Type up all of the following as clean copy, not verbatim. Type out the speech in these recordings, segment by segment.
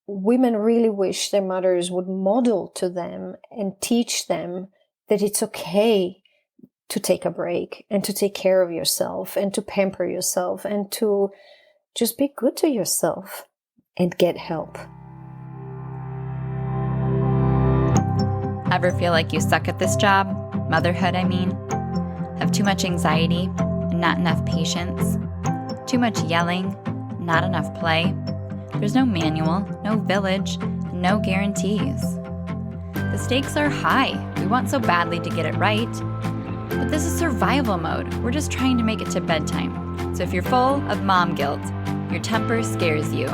women really wish their mothers would model to them and teach them that it's okay to take a break and to take care of yourself and to pamper yourself and to just be good to yourself and get help. Ever feel like you suck at this job? Motherhood, I mean. Have too much anxiety and not enough patience? Too much yelling, not enough play? There's no manual, no village, and no guarantees. The stakes are high. We want so badly to get it right. But this is survival mode. We're just trying to make it to bedtime. So if you're full of mom guilt, your temper scares you,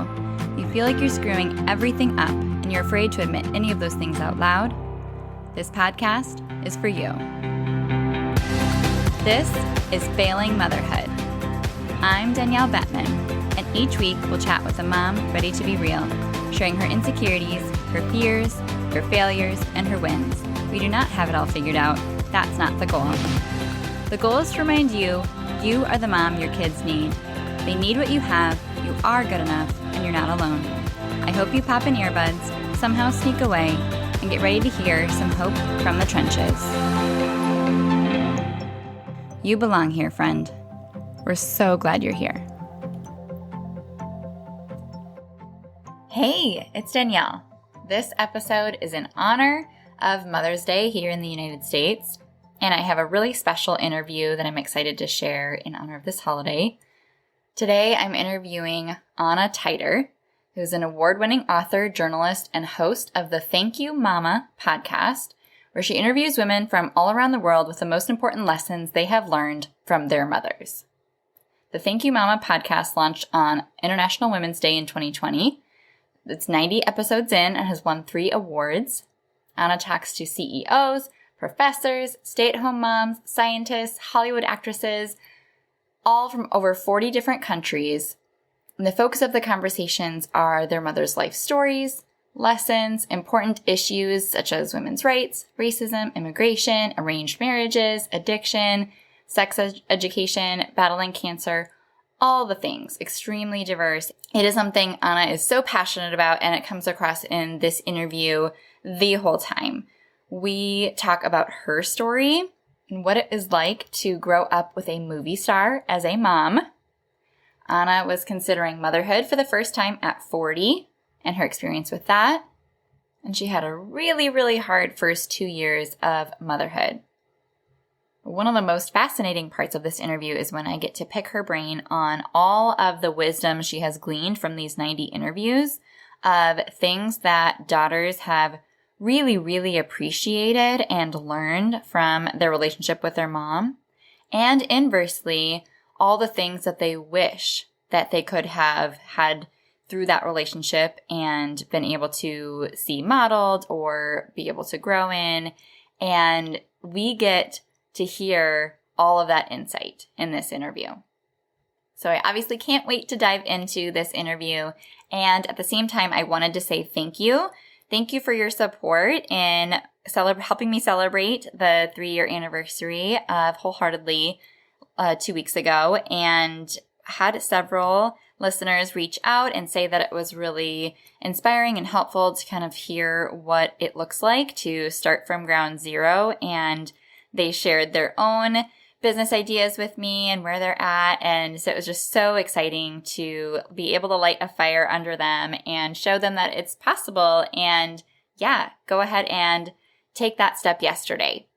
you feel like you're screwing everything up, and you're afraid to admit any of those things out loud, this podcast is for you. This is Failing Motherhood. I'm Danielle Bettman, and each week we'll chat with a mom ready to be real, sharing her insecurities, her fears, her failures, and her wins. We do not have it all figured out. That's not the goal. The goal is to remind you, you are the mom your kids need. They need what you have, you are good enough, and you're not alone. I hope you pop in earbuds, somehow sneak away, and get ready to hear some hope from the trenches. You belong here, friend. We're so glad you're here. Hey, it's Danielle. This episode is in honor of Mother's Day here in the United States, and I have a really special interview that I'm excited to share in honor of this holiday. Today, I'm interviewing Ana Tajder, who's an award-winning author, journalist, and host of the Thank You Mama podcast, where she interviews women from all around the world with the most important lessons they have learned from their mothers. The Thank You Mama podcast launched on International Women's Day in 2020. It's 90 episodes in and has won 3 awards. Ana talks to CEOs, professors, stay-at-home moms, scientists, Hollywood actresses, all from over 40 different countries. And the focus of the conversations are their mother's life stories, lessons, important issues such as women's rights, racism, immigration, arranged marriages, addiction, sex education, battling cancer, all the things, extremely diverse. It is something Ana is so passionate about, and it comes across in this interview the whole time. We talk about her story and what it is like to grow up with a movie star as a mom. Ana was considering motherhood for the first time at 40 and her experience with that. And she had a really, really hard first 2 years of motherhood. One of the most fascinating parts of this interview is when I get to pick her brain on all of the wisdom she has gleaned from these 90 interviews of things that daughters have really, really appreciated and learned from their relationship with their mom. And inversely, all the things that they wish that they could have had through that relationship and been able to see modeled or be able to grow in. And we get to hear all of that insight in this interview. So I obviously can't wait to dive into this interview. And at the same time, I wanted to say thank you. Thank you for your support in helping me celebrate the 3-year anniversary of Wholeheartedly 2 weeks ago, and had several listeners reach out and say that it was really inspiring and helpful to kind of hear what it looks like to start from ground zero. And they shared their own business ideas with me and where they're at. And so it was just so exciting to be able to light a fire under them and show them that it's possible. And yeah, go ahead and take that step yesterday.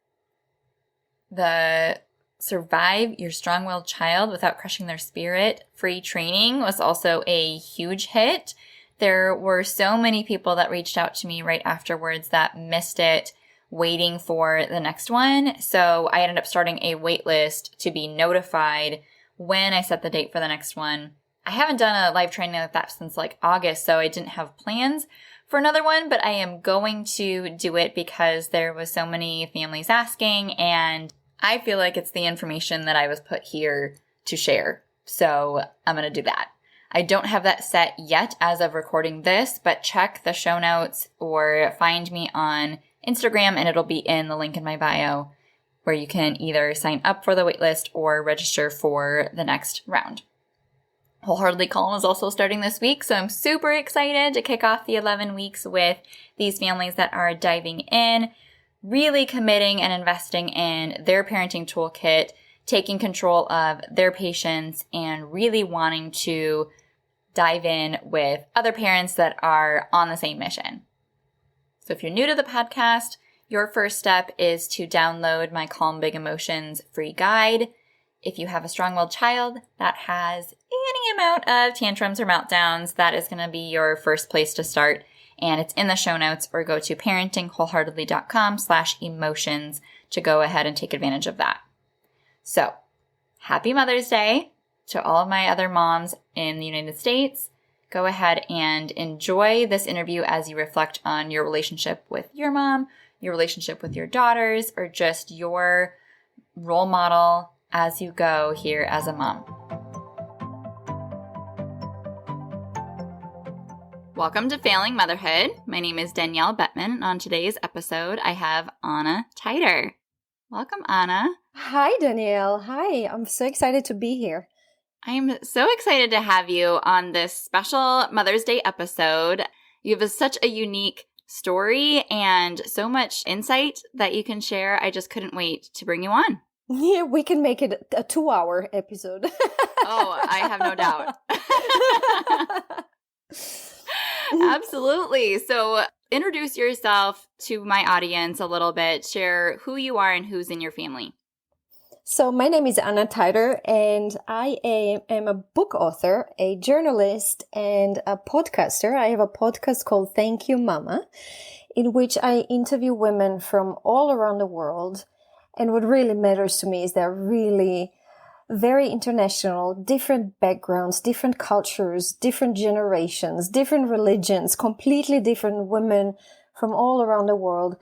The Survive Your Strong-Willed Child Without Crushing Their Spirit free training was also a huge hit. There were so many people that reached out to me right afterwards that missed it, waiting for the next one. So I ended up starting a wait list to be notified when I set the date for the next one. I haven't done a live training like that since like August, so I didn't have plans for another one, but I am going to do it because there was so many families asking, and I feel like it's the information that I was put here to share. So I'm going to do that. I don't have that set yet as of recording this, but check the show notes or find me on Instagram, and it'll be in the link in my bio where you can either sign up for the waitlist or register for the next round. Wholeheartedly Calm is also starting this week, so I'm super excited to kick off the 11 weeks with these families that are diving in, really committing and investing in their parenting toolkit, taking control of their patience, and really wanting to dive in with other parents that are on the same mission. So if you're new to the podcast, your first step is to download my Calm Big Emotions free guide. If you have a strong-willed child that has any amount of tantrums or meltdowns, that is going to be your first place to start. And it's in the show notes, or go to parentingwholeheartedly.com/emotions to go ahead and take advantage of that. So, happy Mother's Day to all of my other moms in the United States. Go ahead and enjoy this interview as you reflect on your relationship with your mom, your relationship with your daughters, or just your role model as you go here as a mom. Welcome to Failing Motherhood. My name is Danielle Bettman, and on today's episode, I have Ana Tajder. Welcome, Ana. Hi, Danielle. Hi. I'm so excited to be here. I'm so excited to have you on this special Mother's Day episode. You have such a unique story and so much insight that you can share. I just couldn't wait to bring you on. Yeah, we can make it a 2-hour episode. Oh, I have no doubt. Absolutely. So introduce yourself to my audience a little bit. Share who you are and who's in your family. So my name is Ana Tajder, and I am a book author, a journalist, and a podcaster. I have a podcast called Thank You Mama, in which I interview women from all around the world. And what really matters to me is they're really very international, different backgrounds, different cultures, different generations, different religions, completely different women from all around the world,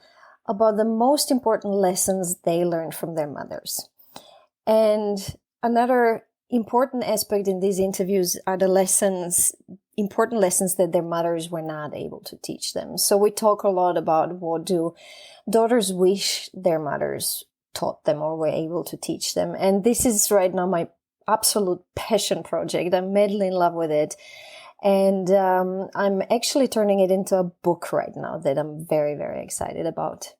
about the most important lessons they learned from their mothers. And another important aspect in these interviews are the important lessons that their mothers were not able to teach them. So we talk a lot about what do daughters wish their mothers taught them or were able to teach them. And this is right now my absolute passion project. I'm madly in love with it. And I'm actually turning it into a book right now that I'm very, very excited about.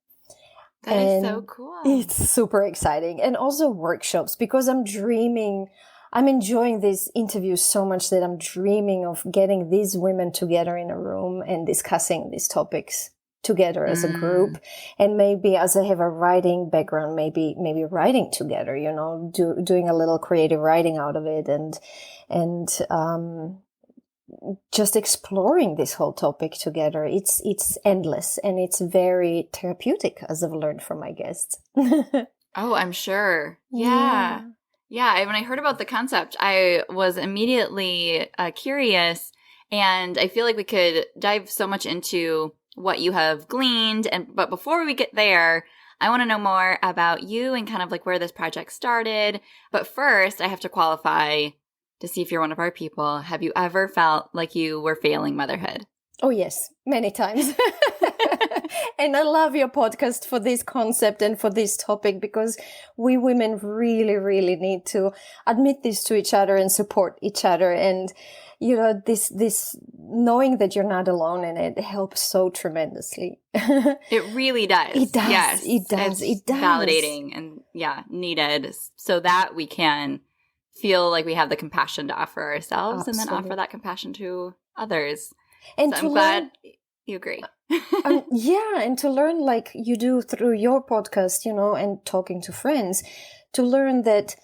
That is so cool. It's super exciting. And also workshops, because I'm enjoying these interviews so much that I'm dreaming of getting these women together in a room and discussing these topics together as a group. And maybe, as I have a writing background, maybe writing together, doing a little creative writing out of it, and just exploring this whole topic together. It's endless, and it's very therapeutic, as I've learned from my guests. Oh, I'm sure. Yeah. When I heard about the concept, I was immediately curious, and I feel like we could dive so much into what you have gleaned. But before we get there, I want to know more about you and kind of like where this project started. But first, I have to qualify to see if you're one of our people. Have you ever felt like you were failing motherhood? Oh, yes, many times. And I love your podcast for this concept and for this topic, because we women really, really need to admit this to each other and support each other. And, this knowing that you're not alone in it helps so tremendously. It really does. It does. Yes, it does. It's validating and needed, so that we can feel like we have the compassion to offer ourselves. Absolutely. And then offer that compassion to others. And so I'm glad you agree. And to learn, like you do through your podcast, and talking to friends, to learn that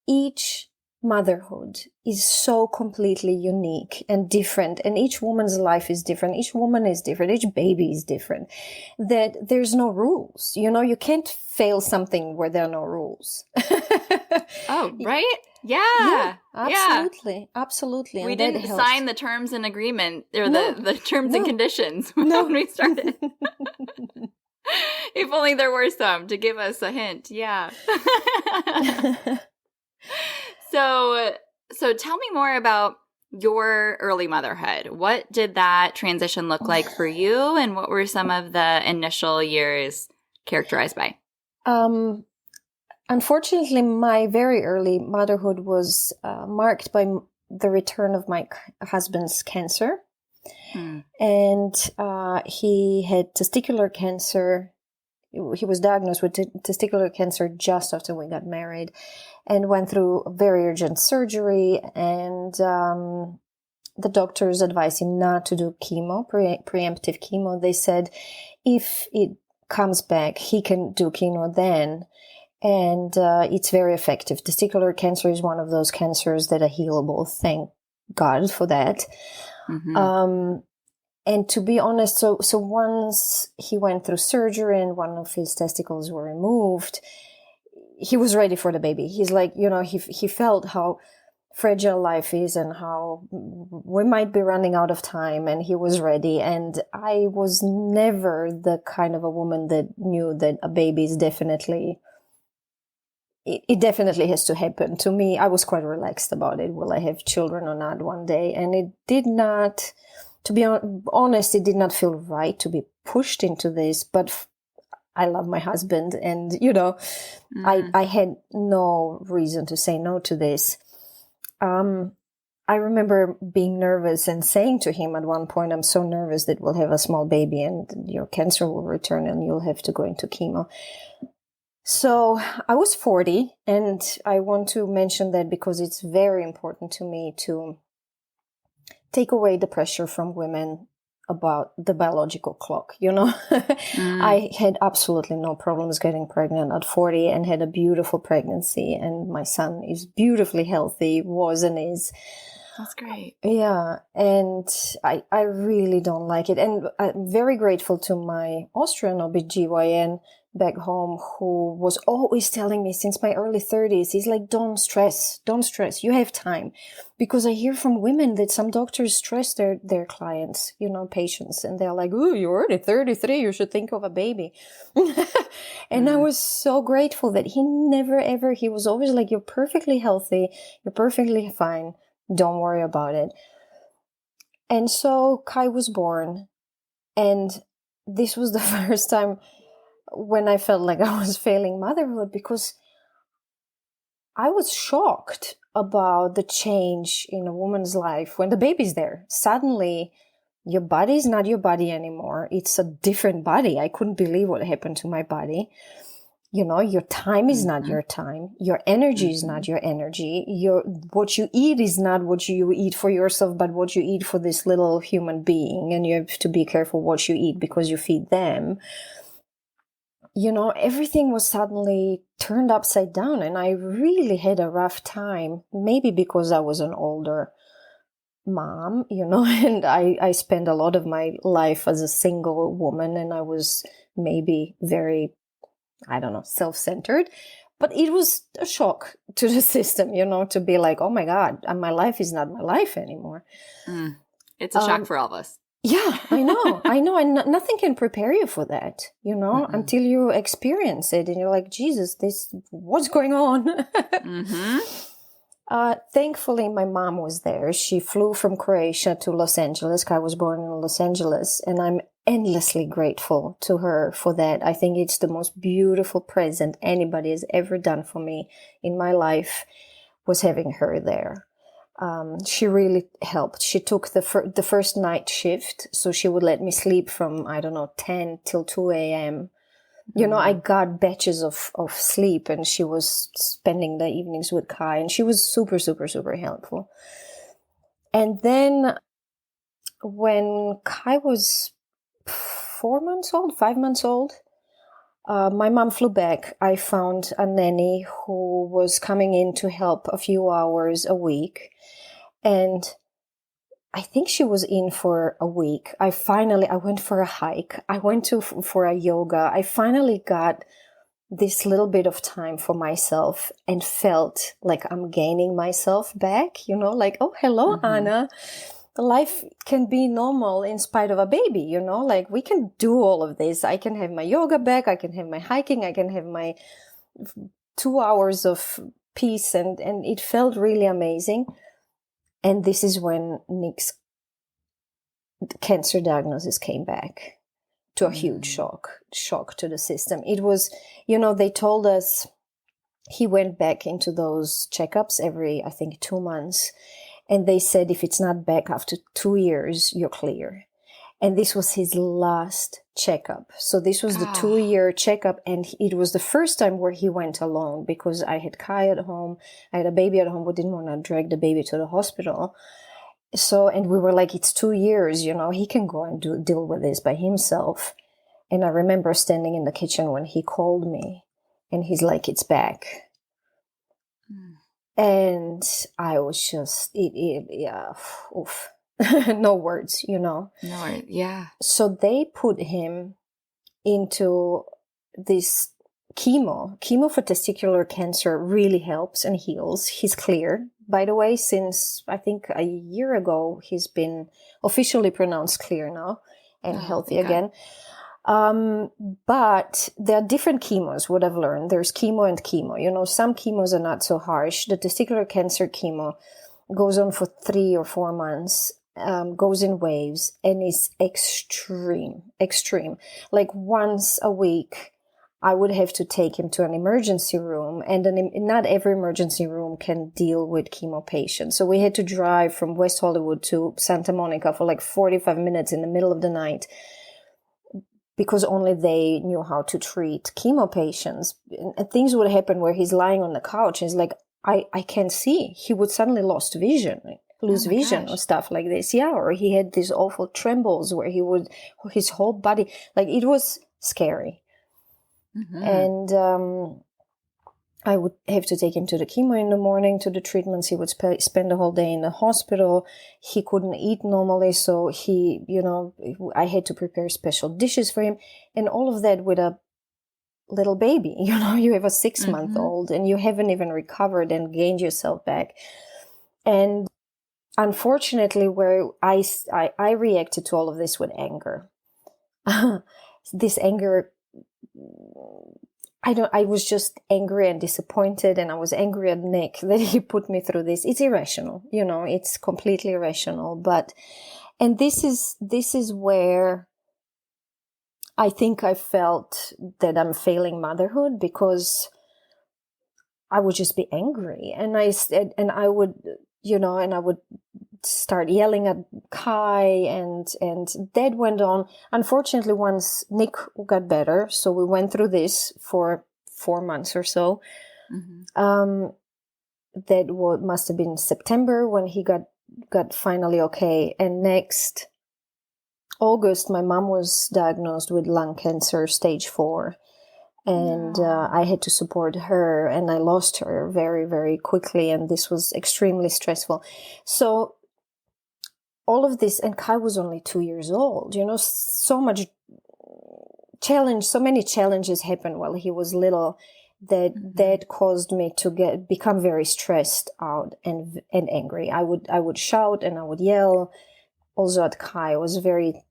each motherhood is so completely unique and different, and each woman's life is different, each woman is different, each baby is different, that there's no rules. You can't fail something where there are no rules. Oh, right? Yeah, absolutely. We and didn't sign the terms and agreement, or the terms and conditions when we started. If only there were some to give us a hint. Yeah. So tell me more about your early motherhood. What did that transition look like for you, and what were some of the initial years characterized by? Unfortunately, my very early motherhood was marked by the return of my husband's cancer. Hmm. And he had testicular cancer. He was diagnosed with testicular cancer just after we got married, and went through very urgent surgery. And the doctors advised him not to do chemo, preemptive chemo. They said if it comes back, he can do chemo then. And it's very effective. Testicular cancer is one of those cancers that are healable. Thank God for that. Mm-hmm. And to be honest, so once he went through surgery and one of his testicles were removed, he was ready for the baby. He's like, he felt how fragile life is and how we might be running out of time, and he was ready. And I was never the kind of a woman that knew that a baby is definitely, it definitely has to happen. To me, I was quite relaxed about it. Will I have children or not one day? And it did not, to be honest, it did not feel right to be pushed into this, but I love my husband, and, I had no reason to say no to this. I remember being nervous and saying to him at one point, I'm so nervous that we'll have a small baby and your cancer will return and you'll have to go into chemo. So I was 40, and I want to mention that because it's very important to me to take away the pressure from women about the biological clock. I had absolutely no problems getting pregnant at 40 and had a beautiful pregnancy, and my son is beautifully healthy, was and is. That's great. Yeah, and I really don't like it. And I'm very grateful to my Austrian OBGYN back home, who was always telling me since my early 30s, he's like, don't stress, you have time. Because I hear from women that some doctors stress their clients, patients, and they're like, oh, you're already 33, you should think of a baby. And I was so grateful that he never ever, he was always like, you're perfectly healthy, you're perfectly fine, don't worry about it. And so Kai was born, and this was the first time when I felt like I was failing motherhood, because I was shocked about the change in a woman's life when the baby's there. Suddenly, your body is not your body anymore. It's a different body. I couldn't believe what happened to my body. Your time is not your time. Your energy is not your energy. What you eat is not what you eat for yourself, but what you eat for this little human being. And you have to be careful what you eat because you feed them. Everything was suddenly turned upside down, and I really had a rough time, maybe because I was an older mom, and I spent a lot of my life as a single woman, and I was maybe very, I don't know, self-centered, but it was a shock to the system, to be like, oh my God, my life is not my life anymore. It's a shock for all of us. Yeah, I know. And nothing can prepare you for that, until you experience it and you're like, Jesus, what's going on? Thankfully, my mom was there. She flew from Croatia to Los Angeles. Kai was born in Los Angeles, and I'm endlessly grateful to her for that. I think it's the most beautiful present anybody has ever done for me in my life, was having her there. She really helped. She took the first night shift, so she would let me sleep from, 10 till 2 a.m. I got batches of sleep, and she was spending the evenings with Kai, and she was super, super, super helpful. And then when Kai was 5 months old, my mom flew back. I found a nanny who was coming in to help a few hours a week. And I think she was in for a week. I went for a hike. I went for a yoga. I finally got this little bit of time for myself and felt like I'm gaining myself back, like, oh, hello, Anna. Life can be normal in spite of a baby, like we can do all of this. I can have my yoga back. I can have my hiking. I can have my 2 hours of peace. And it felt really amazing. And this is when Nick's cancer diagnosis came back, to a huge shock to the system. It was, they told us he went back into those checkups every, I think, 2 months. And they said, if it's not back after 2 years, you're clear. And this was his last checkup. So this was the 2-year checkup. And it was the first time where he went alone, because I had Kai at home. I had a baby at home. We didn't want to drag the baby to the hospital. So, and we were like, it's 2 years, he can go and deal with this by himself. And I remember standing in the kitchen when he called me, and he's like, it's back. And I was just, oof. No words, No words, yeah. So they put him into this chemo. Chemo for testicular cancer really helps and heals. He's clear, by the way, since I think a year ago, he's been officially pronounced clear now and healthy again. But there are different chemos, what I've learned. There's chemo and chemo. Some chemos are not so harsh. The testicular cancer chemo goes on for 3 or 4 months, goes in waves, and is extreme. Like once a week, I would have to take him to an emergency room, and not every emergency room can deal with chemo patients. So we had to drive from West Hollywood to Santa Monica for like 45 minutes in the middle of the night, because only they knew how to treat chemo patients. And things would happen where he's lying on the couch and he's like, I can't see. He would suddenly lose vision or stuff like this. Yeah, or he had these awful trembles where his whole body, like it was scary. Mm-hmm. And I would have to take him to the chemo in the morning, to the treatments. He would spend the whole day in the hospital. He couldn't eat normally, so I had to prepare special dishes for him, and all of that with a little baby. You have a 6-month-old, and you haven't even recovered and gained yourself back. And unfortunately, where I reacted to all of this with anger. This anger, I was just angry and disappointed, and I was angry at Nick that he put me through this. It's irrational, it's completely irrational. And this is where I think I felt that I'm failing motherhood, because I would just be angry, and I would start yelling at Kai, and that went on. Unfortunately, once Nick got better, so we went through this for 4 months or so. Mm-hmm. That must have been September when he got finally okay. And next August, my mom was diagnosed with lung cancer, stage 4. And I had to support her, and I lost her very, very quickly. And this was extremely stressful. So all of this, and Kai was only 2 years old, so much challenge, so many challenges happened while he was little that caused me to become very stressed out and angry. I would shout and I would yell. Also at Kai, I was very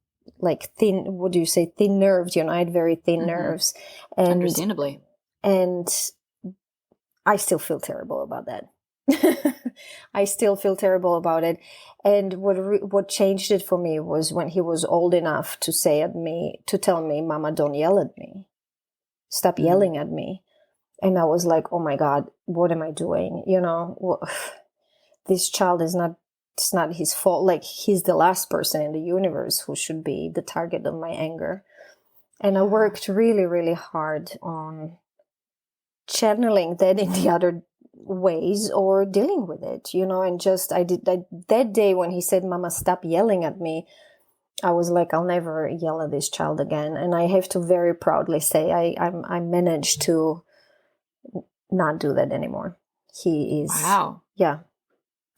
thin, what do you say, thin nerves, I had very thin nerves. And, understandably. And I still feel terrible about that. I still feel terrible about it. And what changed it for me was when he was old enough to tell me, Mama, don't yell at me. Stop yelling at me. And I was like, oh my God, what am I doing? This child it's not his fault. He's the last person in the universe who should be the target of my anger. And I worked really, really hard on channeling that in the other ways or dealing with it, and just that day when he said, Mama, stop yelling at me, I was like, I'll never yell at this child again. And I have to very proudly say I managed to not do that anymore. He is, wow. Yeah.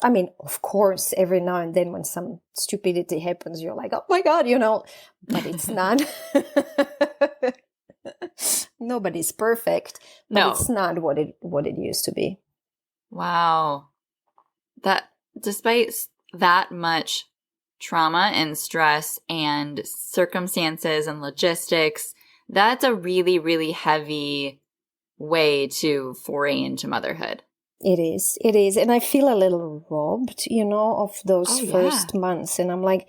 I mean, of course, every now and then when some stupidity happens, you're like, oh my God, but it's not. Nobody's perfect. But no, it's not what it used to be. Wow. That despite that much trauma and stress and circumstances and logistics, that's a really, really heavy way to foray into motherhood. It is. And I feel a little robbed, of those first months. And I'm like,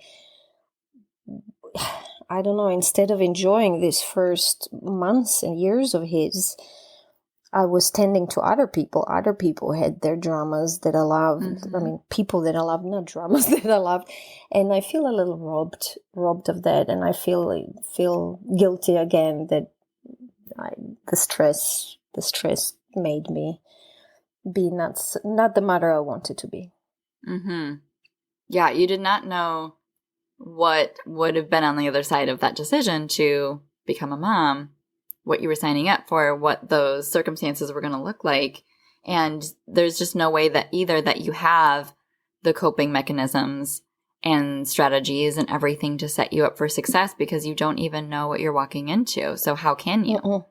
I don't know, instead of enjoying these first months and years of his, I was tending to other people. Other people had their dramas that I loved. Mm-hmm. I mean, people that I loved, not dramas that I loved. And I feel a little robbed of that. And I feel guilty again that the stress made me be not the mother I wanted to be. Mm-hmm. Yeah, you did not know what would have been on the other side of that decision to become a mom, what you were signing up for, what those circumstances were going to look like. And there's just no way that either that you have the coping mechanisms and strategies and everything to set you up for success because you don't even know what you're walking into. So how can you?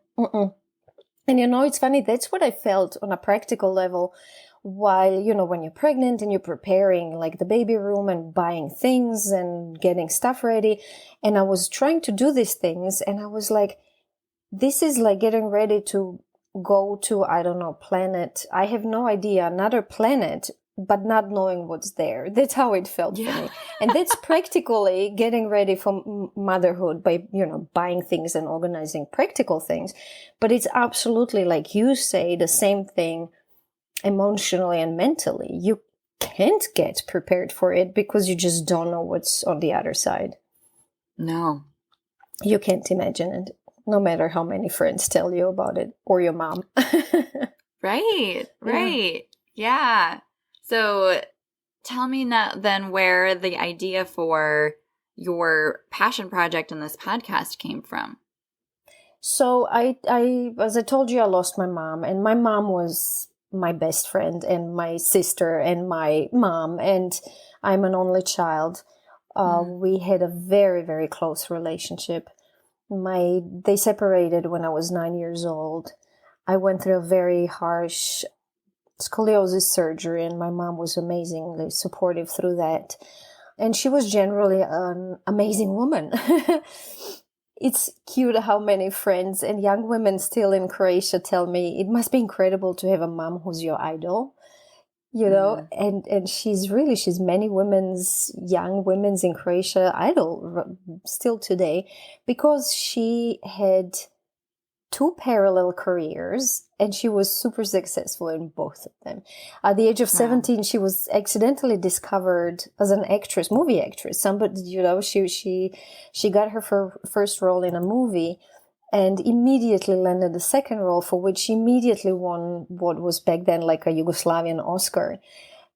And it's funny, that's what I felt on a practical level while, when you're pregnant and you're preparing like the baby room and buying things and getting stuff ready. And I was trying to do these things and I was like, this is like getting ready to go to, I don't know, planet. I have no idea, another planet, but not knowing what's there. That's how it felt for me. And that's practically getting ready for motherhood by, buying things and organizing practical things. But it's absolutely, like you say, the same thing emotionally and mentally. You can't get prepared for it because you just don't know what's on the other side. No. You can't imagine it, no matter how many friends tell you about it or your mom. Right. Yeah. So tell me now then where the idea for your passion project and this podcast came from. So I, as I told you, I lost my mom, and my mom was my best friend and my sister and my mom, and I'm an only child. We had a very, very close relationship. They separated when I was 9 years old. I went through a very harsh scoliosis surgery, and my mom was amazingly supportive through that. And she was generally an amazing woman. It's cute how many friends and young women still in Croatia tell me it must be incredible to have a mom who's your idol, and she's many young women's in Croatia idol still today, because she had 2 parallel careers and she was super successful in both of them. At the age of 17, she was accidentally discovered as an actress, movie actress. Somebody, she got her first role in a movie and immediately landed the second role, for which she immediately won what was back then like a Yugoslavian Oscar.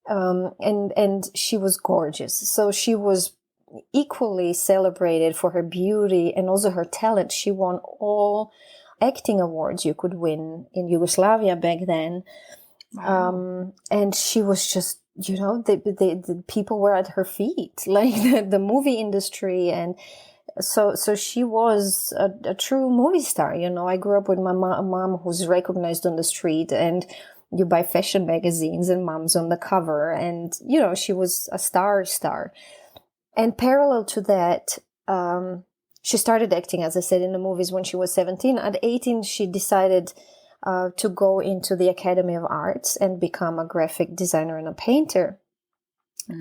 And she was gorgeous. So she was equally celebrated for her beauty and also her talent. She won all acting awards you could win in Yugoslavia back then. Wow. And she was just, the people were at her feet, like the movie industry. And so she was a true movie star. I grew up with my mom who's recognized on the street, and you buy fashion magazines and mom's on the cover, and, she was a star. And parallel to that, she started acting, as I said, in the movies when she was 17. At 18, she decided to go into the Academy of Arts and become a graphic designer and a painter.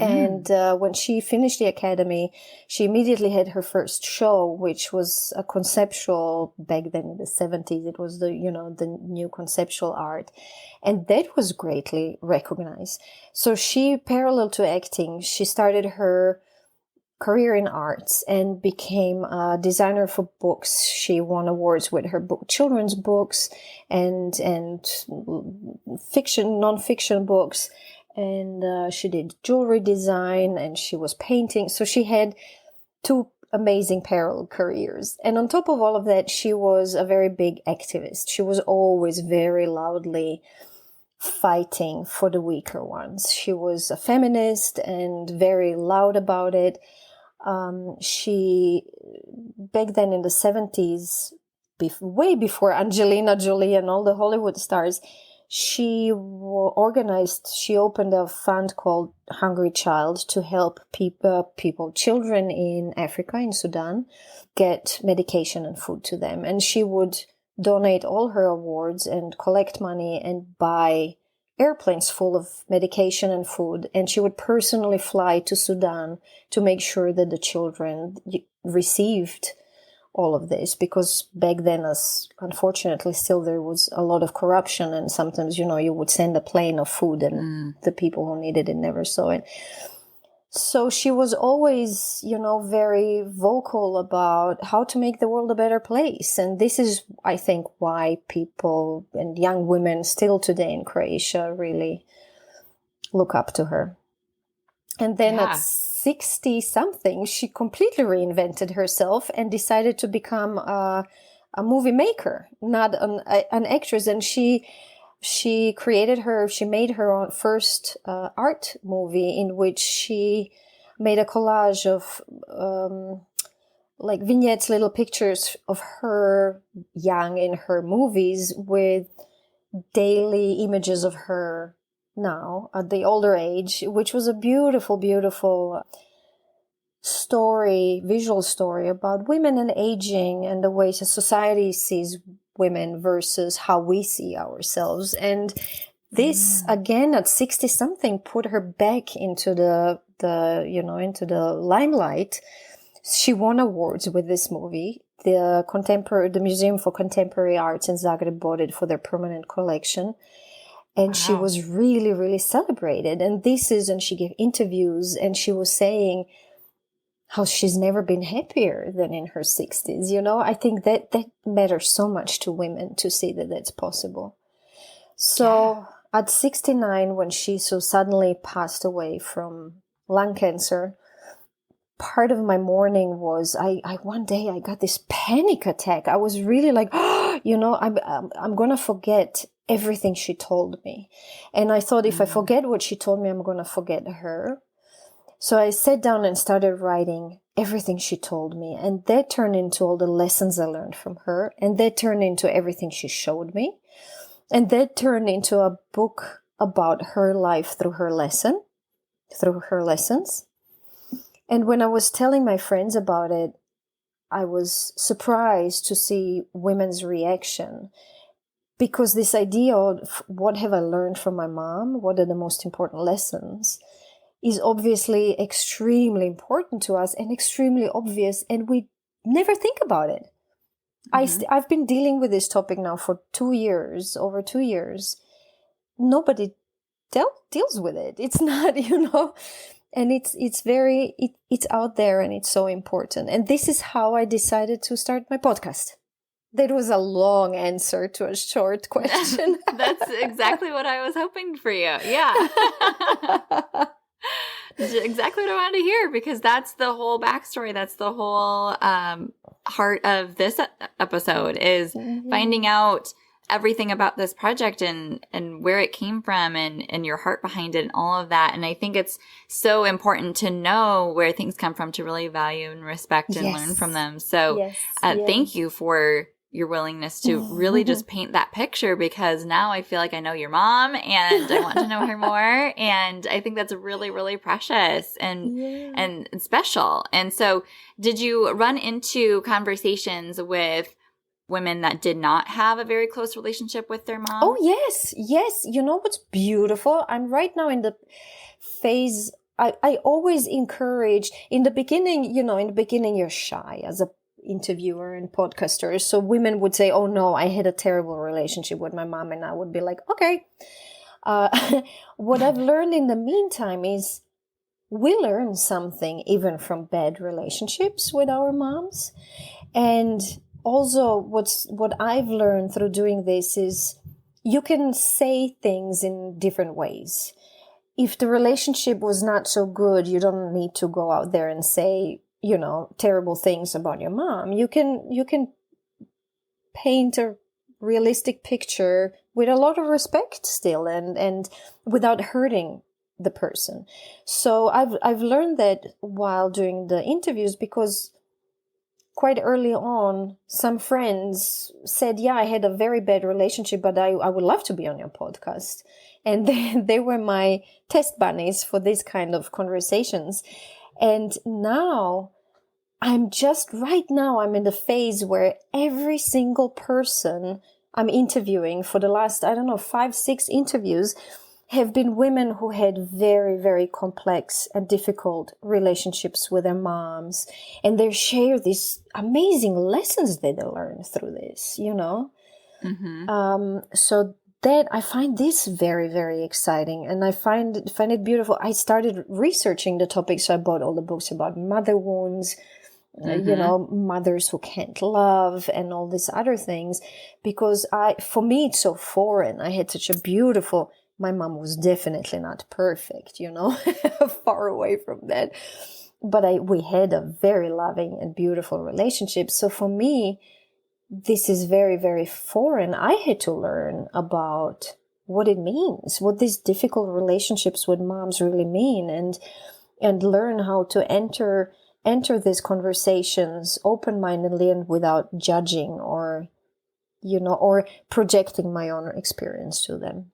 And when she finished the academy, she immediately had her first show, which was a conceptual, back then in the 70s. It was the new conceptual art. And that was greatly recognized. So she, parallel to acting, she started her career in arts and became a designer for books. She won awards with her children's books and fiction, non-fiction books. And she did jewelry design and she was painting. So she had 2 amazing parallel careers. And on top of all of that, she was a very big activist. She was always very loudly fighting for the weaker ones. She was a feminist and very loud about it. She, back then in the 70s, way before Angelina Jolie and all the Hollywood stars, she opened a fund called Hungry Child to help children in Africa, in Sudan, get medication and food to them. And she would donate all her awards and collect money and buy airplanes full of medication and food, and she would personally fly to Sudan to make sure that the children received all of this, because back then, as unfortunately still there was a lot of corruption, and sometimes, you would send a plane of food and the people who needed it never saw it. So she was always, very vocal about how to make the world a better place. And this is, I think, why people and young women still today in Croatia really look up to her. And then at 60 something, she completely reinvented herself and decided to become a movie maker, not an actress. And she made her own first art movie, in which she made a collage of like vignettes, little pictures of her young in her movies, with daily images of her now at the older age, which was a beautiful, beautiful visual story about women and aging and the ways a society sees women versus how we see ourselves. And this, again, at 60 something, put her back into the limelight. She won awards with this movie. The Museum for Contemporary Arts in Zagreb bought it for their permanent collection. And she was really, really celebrated. And she gave interviews, and she was saying how she's never been happier than in her 60s. I think that matters so much to women, to see that that's possible. So at 69, when she so suddenly passed away from lung cancer, part of my morning was, one day I got this panic attack. I was really like, I'm going to forget everything she told me. And I thought, if I forget what she told me, I'm going to forget her. So I sat down and started writing everything she told me. And that turned into all the lessons I learned from her. And that turned into everything she showed me. And that turned into a book about her life through her lessons. And when I was telling my friends about it, I was surprised to see women's reaction. Because this idea of what have I learned from my mom, what are the most important lessons, is obviously extremely important to us and extremely obvious, and we never think about it. I've been dealing with this topic now for over 2 years. Nobody deals with it. It's not, and it's out there, and it's so important. And this is how I decided to start my podcast. That was a long answer to a short question. That's exactly what I was hoping for you. Yeah. Exactly what I wanted to hear, because that's the whole backstory. That's the whole heart of this episode, is finding out everything about this project and where it came from and your heart behind it and all of that. And I think it's so important to know where things come from to really value and respect and learn from them. So thank you for your willingness to really just paint that picture, because now I feel like I know your mom and I want to know her more. And I think that's really, really precious and special. And so did you run into conversations with women that did not have a very close relationship with their mom? Oh, yes. You know what's beautiful? I'm right now in the phase, I always encourage, in the beginning, you're shy as a interviewer and podcaster. So women would say, oh no, I had a terrible relationship with my mom. And I would be like, okay. What I've learned in the meantime is we learn something even from bad relationships with our moms. And also what I've learned through doing this is you can say things in different ways. If the relationship was not so good, you don't need to go out there and say, terrible things about your mom. You can paint a realistic picture with a lot of respect still and without hurting the person. So I've learned that while doing the interviews, because quite early on, some friends said, yeah, I had a very bad relationship, but I would love to be on your podcast. And they were my test bunnies for these kind of conversations. And now I'm in the phase where every single person I'm interviewing for the last, 5-6 interviews have been women who had very, very complex and difficult relationships with their moms. And they share these amazing lessons that they learn through this, you know? So that I find this very, very exciting. And I find it beautiful. I started researching the topic. So I bought all the books about mother wounds, you know, mothers who can't love and all these other things, because for me, it's so foreign. I had such a beautiful, my mom was definitely not perfect, you know, far away from that. But we had a very loving and beautiful relationship. So for me, this is very, very foreign. I had to learn about what it means, what these difficult relationships with moms really mean, and learn how to enter these conversations open-mindedly and without judging or, you know, or projecting my own experience to them.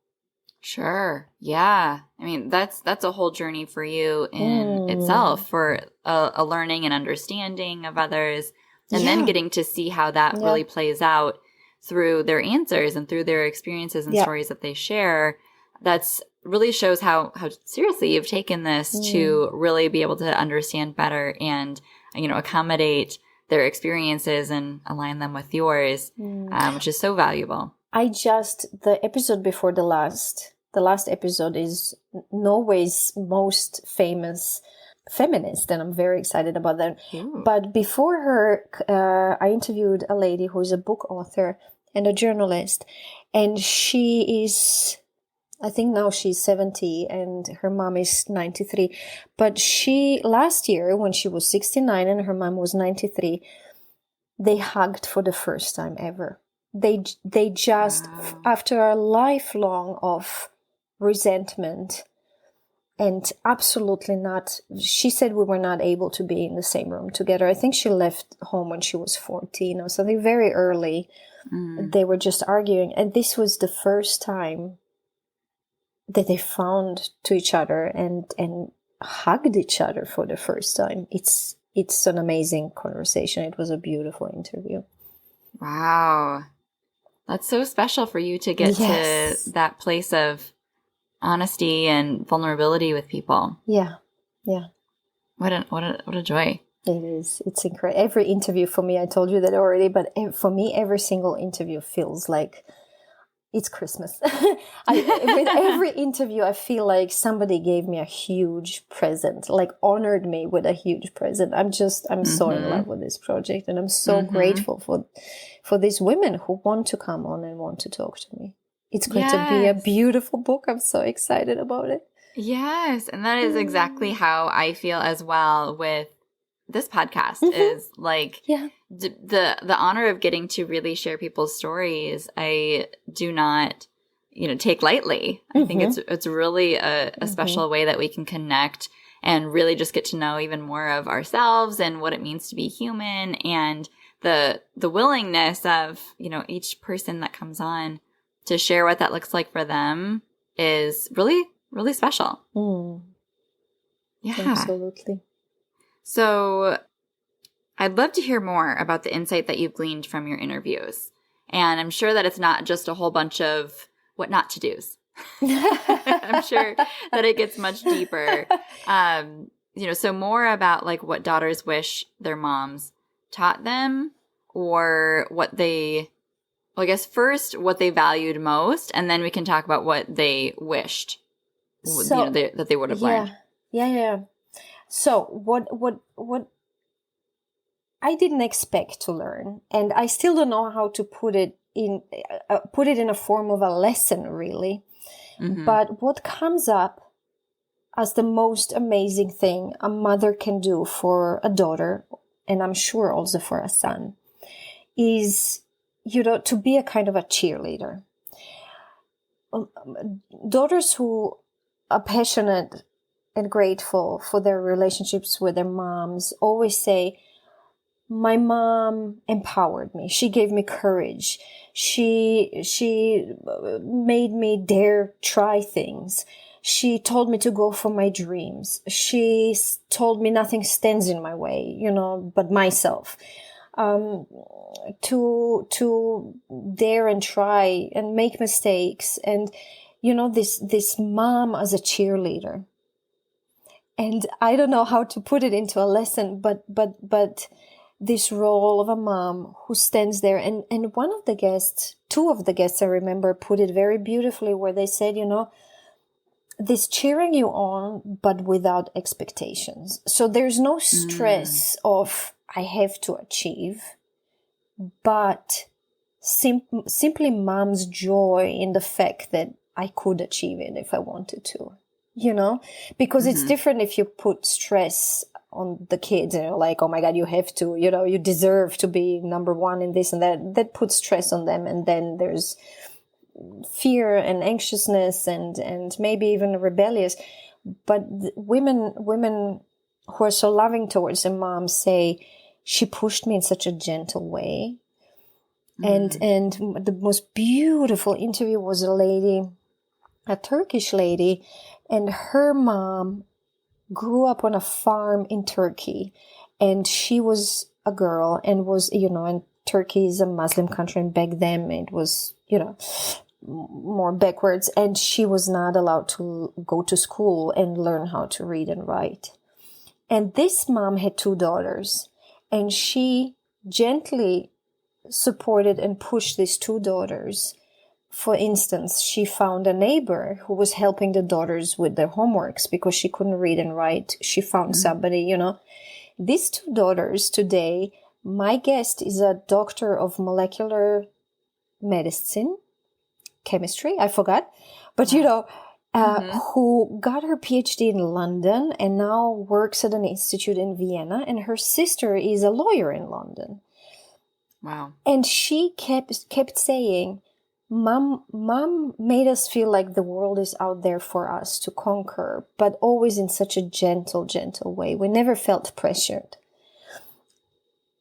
Sure. Yeah. I mean, that's a whole journey for you in itself, for a learning and understanding of others, and then getting to see how that really plays out through their answers and through their experiences and stories that they share. That's really shows how seriously you've taken this to really be able to understand better and, you know, accommodate their experiences and align them with yours, which is so valuable. The episode before the last episode is Norway's most famous feminist, and I'm very excited about that. Ooh. But before her, I interviewed a lady who is a book author and a journalist, and she is, I think now she's 70 and her mom is 93. But last year when she was 69 and her mom was 93, they hugged for the first time ever. They just, after a lifelong of resentment and absolutely not, she said we were not able to be in the same room together. I think she left home when she was 14 or something, very early. They were just arguing. And this was the first time that they found to each other and hugged each other for the first time. It's an amazing conversation. It was a beautiful interview. Wow. That's so special for you to get to that place of honesty and vulnerability with people. Yeah. What a joy. It is. It's incredible. Every interview for me, I told you that already, but for me, every single interview feels like it's Christmas. With every interview, I feel like somebody gave me a huge present, like honored me with a huge present. I'm so in love with this project, and I'm so grateful for these women who want to come on and want to talk to me. It's going to be a beautiful book. I'm so excited about it. Yes, and that is exactly how I feel as well with this podcast. Is like the honor of getting to really share people's stories. I do not, take lightly. I think it's really a special way that we can connect and really just get to know even more of ourselves and what it means to be human, and the willingness of, each person that comes on to share what that looks like for them is really, really special. Yeah. Absolutely. So I'd love to hear more about the insight that you've gleaned from your interviews. And I'm sure that it's not just a whole bunch of what not to do's. I'm sure that it gets much deeper. So more about like what daughters wish their moms taught them, or I guess first what they valued most, and then we can talk about what they wished that they would have learned. Yeah. So what I didn't expect to learn, and I still don't know how to put it in a form of a lesson, really. But what comes up as the most amazing thing a mother can do for a daughter, and I'm sure also for a son, is, to be a kind of a cheerleader. Daughters who are passionate and grateful for their relationships with their moms always say, my mom empowered me. She gave me courage. She made me dare try things. She told me to go for my dreams. She told me nothing stands in my way, but myself. To dare and try and make mistakes. And this mom as a cheerleader. And I don't know how to put it into a lesson, but this role of a mom who stands there, and one of the guests, two of the guests I remember, put it very beautifully, where they said, this cheering you on, but without expectations. So there's no stress of I have to achieve, but simply mom's joy in the fact that I could achieve it if I wanted to, because it's different if you put stress on the kids, like, oh my God, you have to, you deserve to be number one in this and that puts stress on them. And then there's fear and anxiousness and maybe even rebellious. But women who are so loving towards their mom say, she pushed me in such a gentle way. And the most beautiful interview was a Turkish lady, and her mom grew up on a farm in Turkey, and she was a girl and was, and Turkey is a Muslim country, and back then it was, more backwards, and she was not allowed to go to school and learn how to read and write. And this mom had two daughters, and she gently supported and pushed these two daughters. For instance, she found a neighbor who was helping the daughters with their homeworks because she couldn't read and write. She found somebody, These two daughters today, my guest is a doctor of molecular medicine, chemistry, I forgot. But, who got her PhD in London and now works at an institute in Vienna. And her sister is a lawyer in London. Wow. And she kept saying, Mom made us feel like the world is out there for us to conquer, but always in such a gentle way. We never felt pressured.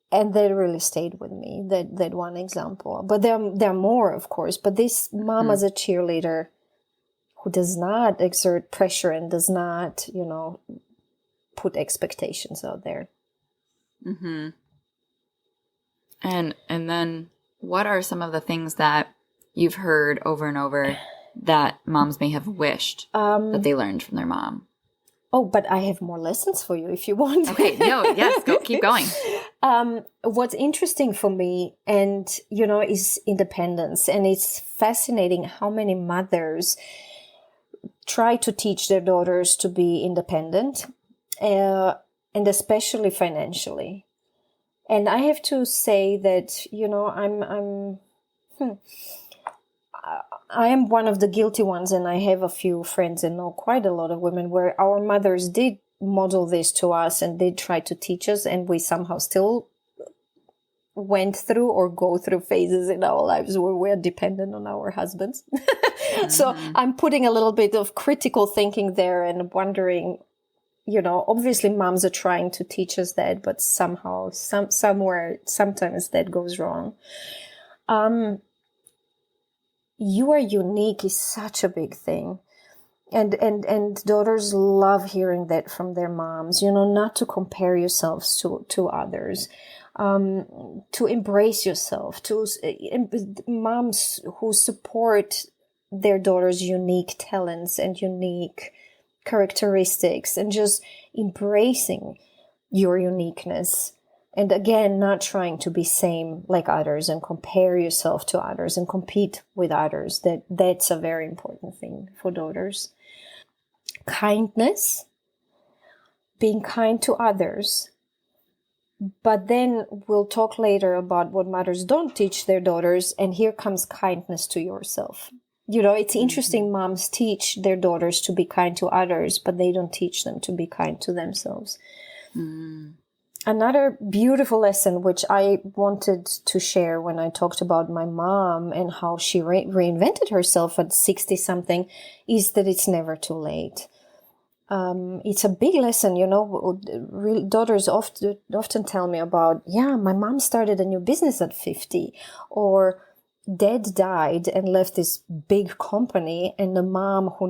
And that really stayed with me, that one example. But there are more, of course. But this mom as a cheerleader who does not exert pressure and does not, put expectations out there. Mm-hmm. And then what are some of the things that you've heard over and over that moms may have wished that they learned from their mom? Oh, but I have more lessons for you if you want. Okay, yes, keep going. What's interesting for me is independence. And it's fascinating how many mothers try to teach their daughters to be independent, and especially financially. And I have to say that, I am one of the guilty ones, and I have a few friends and know quite a lot of women where our mothers did model this to us and did try to teach us, and we somehow still went through or go through phases in our lives where we're dependent on our husbands. So I'm putting a little bit of critical thinking there and wondering, obviously moms are trying to teach us that, but somehow, somewhere, sometimes that goes wrong. You are unique is such a big thing. And daughters love hearing that from their moms, not to compare yourselves to others, to embrace yourself, moms who support their daughters' unique talents and unique characteristics and just embracing your uniqueness. And again, not trying to be same like others and compare yourself to others and compete with others. That's a very important thing for daughters. Kindness, being kind to others. But then we'll talk later about what mothers don't teach their daughters. And here comes kindness to yourself. It's interesting. Moms teach their daughters to be kind to others, but they don't teach them to be kind to themselves. Another beautiful lesson, which I wanted to share when I talked about my mom and how she reinvented herself at 60-something, is that it's never too late. It's a big lesson, daughters often tell me about, my mom started a new business at 50, or dad died and left this big company, and the mom who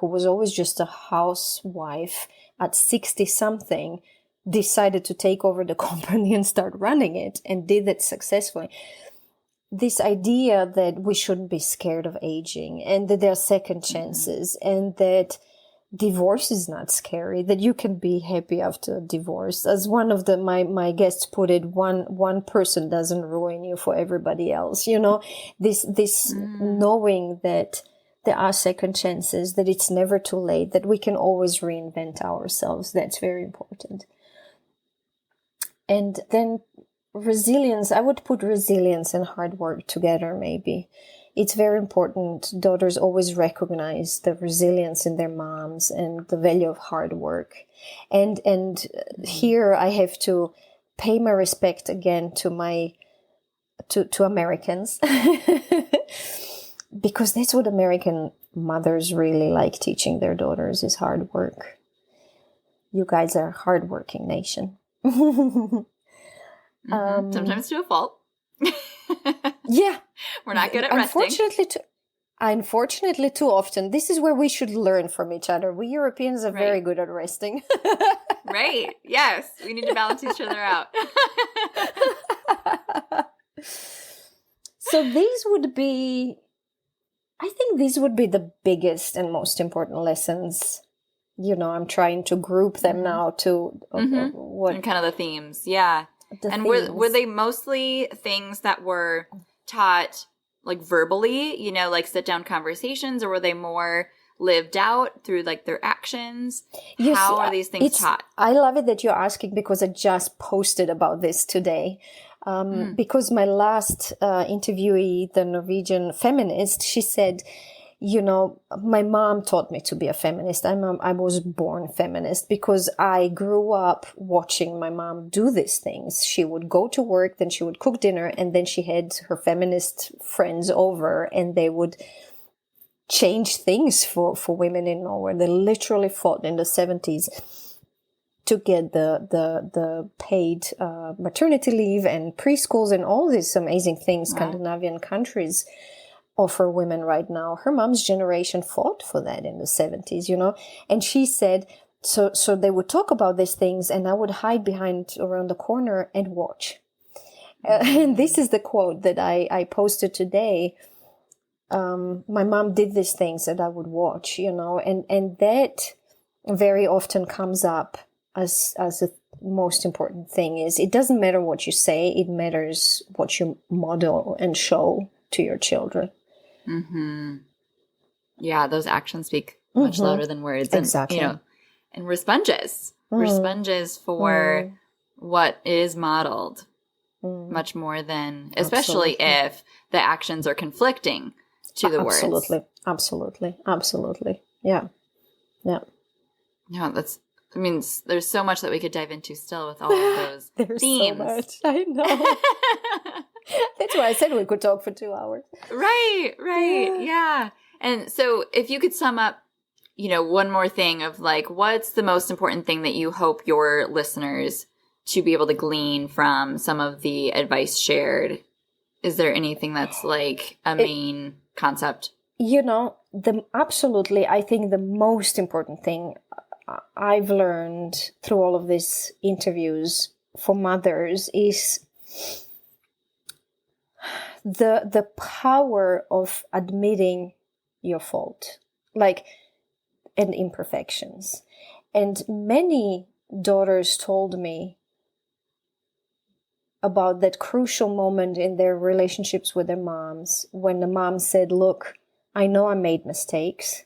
was always just a housewife at 60-something decided to take over the company and start running it, and did that successfully. this idea that we shouldn't be scared of aging, and that there are second chances, and that divorce is not scary, that you can be happy after a divorce. As one of my guests put it, one person doesn't ruin you for everybody else. This knowing that there are second chances, that it's never too late, that we can always reinvent ourselves. That's very important. And then resilience, I would put resilience and hard work together, maybe. It's very important. Daughters always recognize the resilience in their moms and the value of hard work. And here I have to pay my respect again to Americans, because that's what American mothers really like teaching their daughters, is hard work. You guys are a hardworking nation. Sometimes to a fault. Yeah. We're not good at resting. Unfortunately, too often. This is where we should learn from each other. We Europeans are very good at resting. Right. Yes. We need to balance each other out. So I think these would be the biggest and most important lessons. I'm trying to group them now to what and kind of the themes. Yeah. And were they mostly things that were taught like verbally, like sit down conversations, or were they more lived out through like their actions? Yes, how are these things taught? I love it that you're asking, because I just posted about this today. Because my last interviewee, the Norwegian feminist, she said, my mom taught me to be a feminist. I was born feminist, because I grew up watching my mom do these things. She would go to work, then she would cook dinner, and then she had her feminist friends over, and they would change things for women in Norway. They literally fought in the 70s to get the paid maternity leave and preschools and all these amazing things Scandinavian countries offer women right now. Her mom's generation fought for that in the 70s, and she said, so they would talk about these things, and I would hide around the corner and watch. And this is the quote that I posted today. My mom did these things that I would watch, and that very often comes up as the most important thing. Is it doesn't matter what you say, it matters what you model and show to your children. Yeah, those actions speak much louder than words. Exactly. And, and we're sponges. We're sponges for what is modeled much more than, especially if the actions are conflicting to the words. Absolutely. Yeah. No, there's so much that we could dive into still with all of those there's themes. So much. I know. That's why I said we could talk for 2 hours. Right. Yeah. And so if you could sum up, one more thing of like, what's the most important thing that you hope your listeners to be able to glean from some of the advice shared? Is there anything that's like a main concept? Absolutely. I think the most important thing I've learned through all of these interviews for mothers is the power of admitting your fault, and imperfections. And many daughters told me about that crucial moment in their relationships with their moms, when the mom said, look, I know I made mistakes,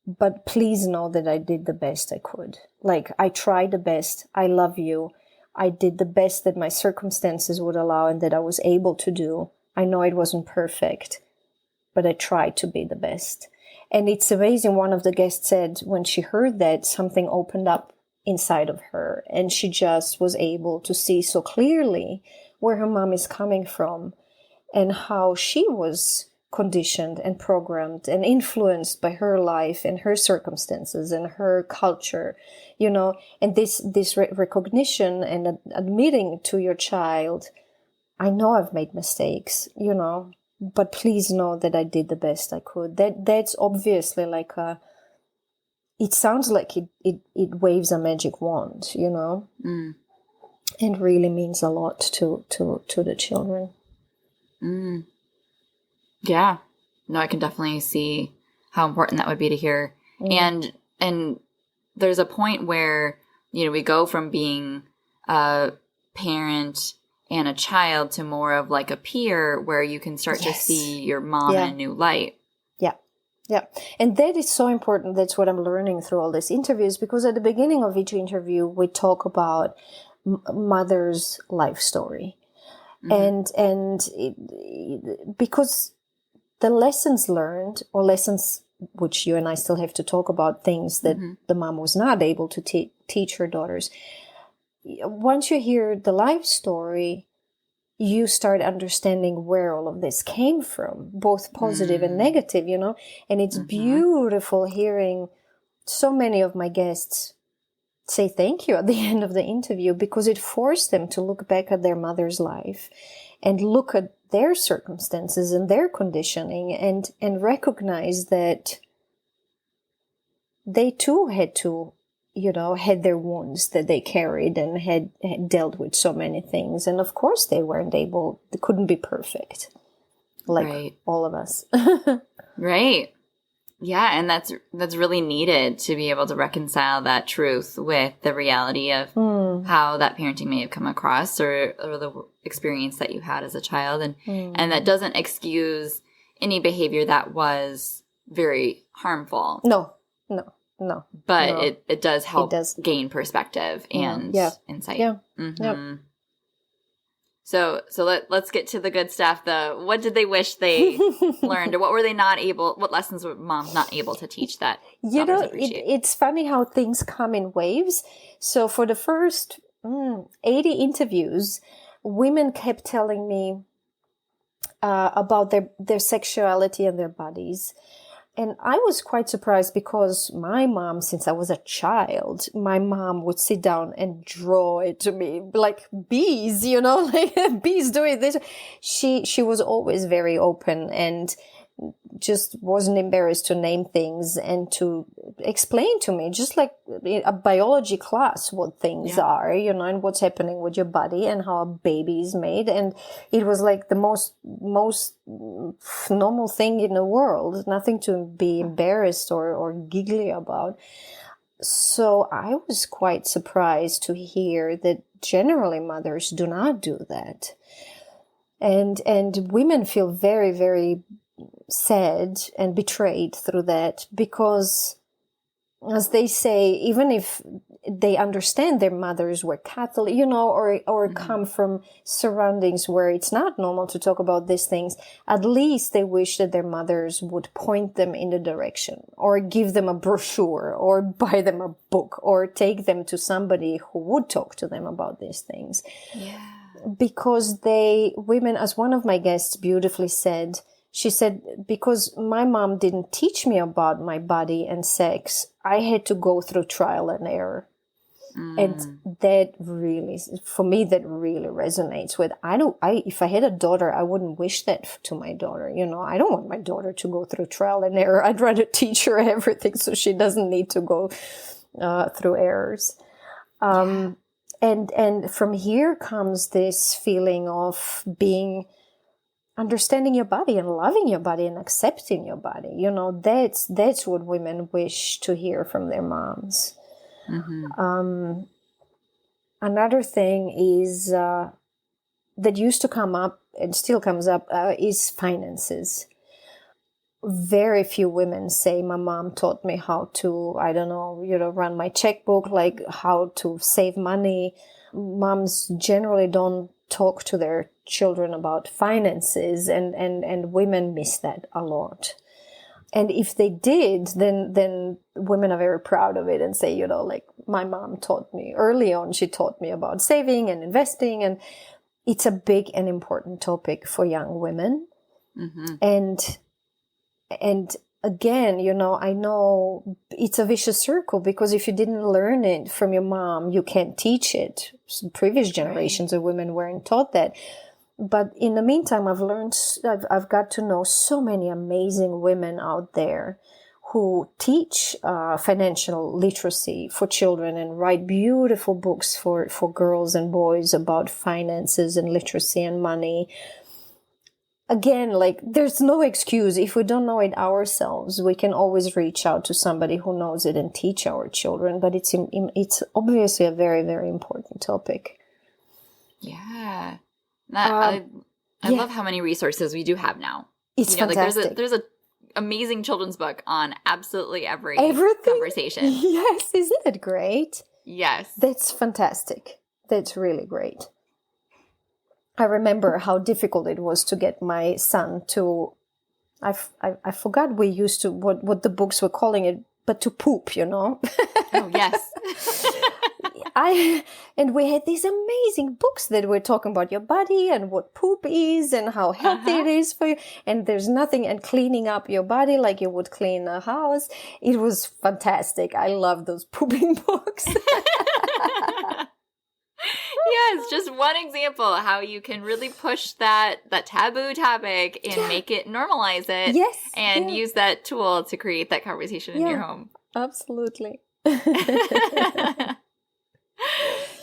but please know that I did the best I could. I tried the best. I love you. I did the best that my circumstances would allow and that I was able to do. I know it wasn't perfect, but I tried to be the best. And it's amazing. One of the guests said when she heard that, something opened up inside of her, and she just was able to see so clearly where her mom is coming from and how she was conditioned and programmed and influenced by her life and her circumstances and her culture, and this recognition and admitting to your child, I know I've made mistakes, but please know that I did the best I could. That's obviously it sounds like it waves a magic wand, and really means a lot to the children. Mm. Yeah. No, I can definitely see how important that would be to hear. And there's a point where, we go from being a parent and a child to more of like a peer where you can start to see your mom in a new light. Yeah. And that is so important. That's what I'm learning through all these interviews, because at the beginning of each interview, we talk about mother's life story. Because the lessons learned, or lessons which you and I still have to talk about, things that the mom was not able to teach her daughters. Once you hear the life story, you start understanding where all of this came from, both positive and negative, and it's beautiful hearing so many of my guests say thank you at the end of the interview, because it forced them to look back at their mother's life and look at their circumstances and their conditioning and recognize that they too had to, had their wounds that they carried and had dealt with so many things. And of course they couldn't be perfect like all of us. Right. Yeah, and that's really needed to be able to reconcile that truth with the reality of how that parenting may have come across or the experience that you had as a child. And that doesn't excuse any behavior that was very harmful. No. But it does help gain perspective and insight. Yeah. Mm-hmm. Yeah. So let's get to the good stuff. What did they wish they learned, or what lessons were moms not able to teach that daughters appreciate? It's funny how things come in waves. So for the first 80 interviews, women kept telling me about their sexuality and their bodies. And I was quite surprised, because my mom, since I was a child, my mom would sit down and draw it to me like bees, like bees doing this. She was always very open and just wasn't embarrassed to name things and to explain to me, just like a biology class, what things are, and what's happening with your body and how a baby is made. And it was like the most normal thing in the world, nothing to be embarrassed or giggly about. So I was quite surprised to hear that generally mothers do not do that. And women feel very, very sad and betrayed through that, because, as they say, even if they understand their mothers were Catholic, or come from surroundings where it's not normal to talk about these things, at least they wish that their mothers would point them in the direction, or give them a brochure, or buy them a book, or take them to somebody who would talk to them about these things. Yeah. Because women, as one of my guests beautifully said, she said, because my mom didn't teach me about my body and sex, I had to go through trial and error. And that really, for me, that really resonates with, if I had a daughter, I wouldn't wish that to my daughter. I don't want my daughter to go through trial and error. I'd rather teach her everything so she doesn't need to go through errors. And from here comes this feeling of understanding your body and loving your body and accepting your body. That's what women wish to hear from their moms. Another thing is that used to come up and still comes up is finances. Very few women say, my mom taught me how to, run my checkbook, like how to save money. Moms generally don't talk to their children about finances, and women miss that a lot. And if they did, then women are very proud of it and say, like my mom taught me early on, she taught me about saving and investing. And it's a big and important topic for young women. And again, I know it's a vicious circle, because if you didn't learn it from your mom, you can't teach it. Previous generations of women weren't taught that. But in the meantime, I've got to know so many amazing women out there who teach financial literacy for children and write beautiful books for girls and boys about finances and literacy and money. again, like there's no excuse. If we don't know it ourselves, we can always reach out to somebody who knows it and teach our children. But it's obviously a very, very important topic. Yeah. I love how many resources we do have now. It's fantastic. Like there's a amazing children's book on absolutely everything. Conversation. Yes, isn't it great? Yes. That's fantastic. That's really great. I remember how difficult it was to get my son to, I forgot we used to, what the books were calling it, but to poop, Oh, yes. And we had these amazing books that were talking about your body and what poop is and how healthy it is for you. And there's nothing, and cleaning up your body like you would clean a house. It was fantastic. I love those pooping books. Yes, just one example how you can really push that taboo topic and make it, normalize it. Yes. And use that tool to create that conversation in your home. Absolutely.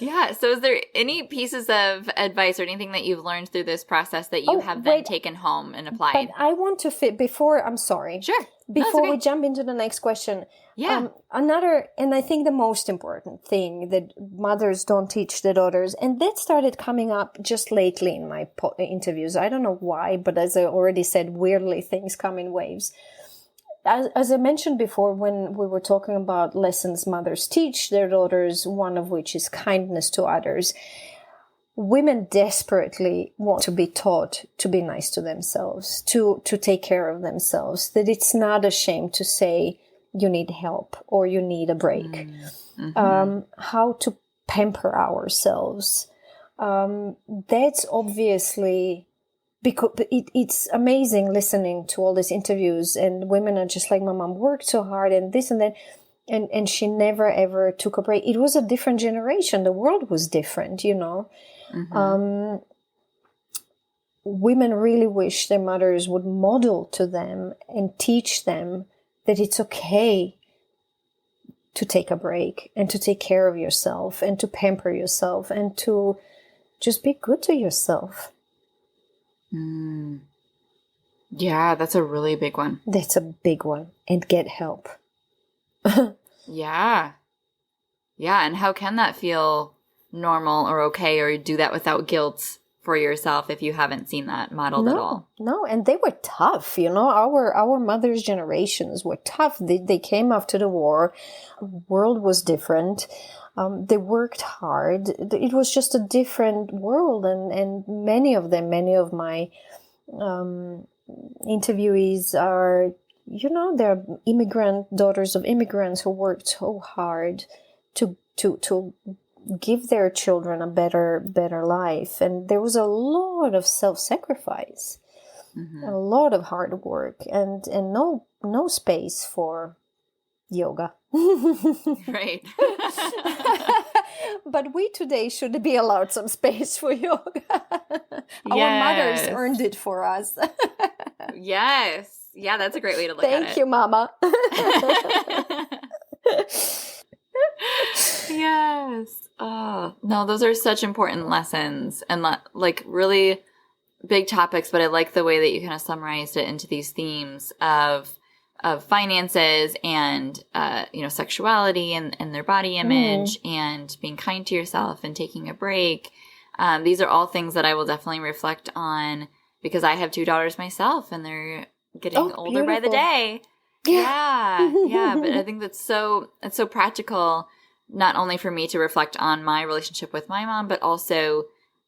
Yeah. So is there any pieces of advice or anything that you've learned through this process that you have then taken home and applied? But I want to I'm sorry. Sure. Before we jump into the next question. Yeah. Another, and I think the most important thing that mothers don't teach their daughters, and that started coming up just lately in my interviews. I don't know why, but as I already said, weirdly things come in waves. As I mentioned before, when we were talking about lessons mothers teach their daughters, one of which is kindness to others, women desperately want to be taught to be nice to themselves, to take care of themselves, that it's not a shame to say you need help or you need a break, how to pamper ourselves. That's obviously... because it's amazing listening to all these interviews, and women are just like, my mom worked so hard and this and that, and she never ever took a break. It was a different generation. The world was different, Women really wish their mothers would model to them and teach them that it's okay to take a break and to take care of yourself and to pamper yourself and to just be good to yourself. Yeah, that's a really big one. That's a big one. And get help. Yeah. Yeah, and how can that feel normal or okay, or do that without guilt for yourself if you haven't seen that modeled at all? No, and they were tough, Our mothers' generations were tough. They came after the war. The world was different. They worked hard. It was just a different world, and many of my interviewees are, they're daughters of immigrants who worked so hard to give their children a better life, and there was a lot of self-sacrifice, a lot of hard work, and no space for yoga. Right. But we today should be allowed some space for yoga. Our mothers earned it for us. Yes. Yeah, that's a great way to look at it. Thank you, Mama. Yes. Oh, no, those are such important lessons and like really big topics, but I like the way that you kind of summarized it into these themes of finances and, sexuality and their body image and being kind to yourself and taking a break. These are all things that I will definitely reflect on because I have 2 daughters myself and they're getting older by the day. Yeah. But I think it's so practical, not only for me to reflect on my relationship with my mom, but also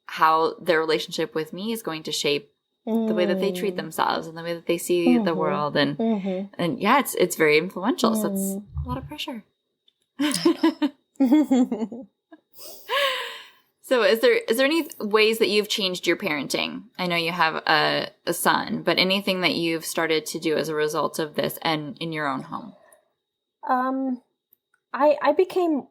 how their relationship with me is going to shape the way that they treat themselves and the way that they see the world. And yeah, it's very influential. So it's a lot of pressure. So is there any ways that you've changed your parenting? I know you have a son, but anything that you've started to do as a result of this and in your own home? I became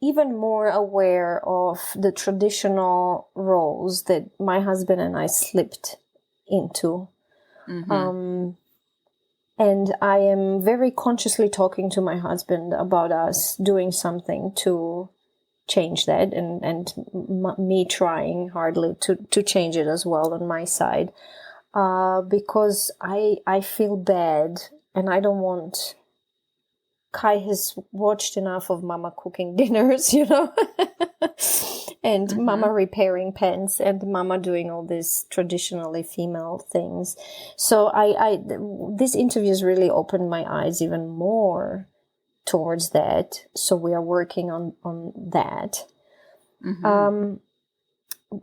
even more aware of the traditional roles that my husband and I slipped into. And I am very consciously talking to my husband about us doing something to change that, and me trying hardly to change it as well on my side. because I feel bad, and I don't want. Kai has watched enough of Mama cooking dinners, and Mama repairing pants, and Mama doing all these traditionally female things. So this interview has really opened my eyes even more towards that. So we are working on that.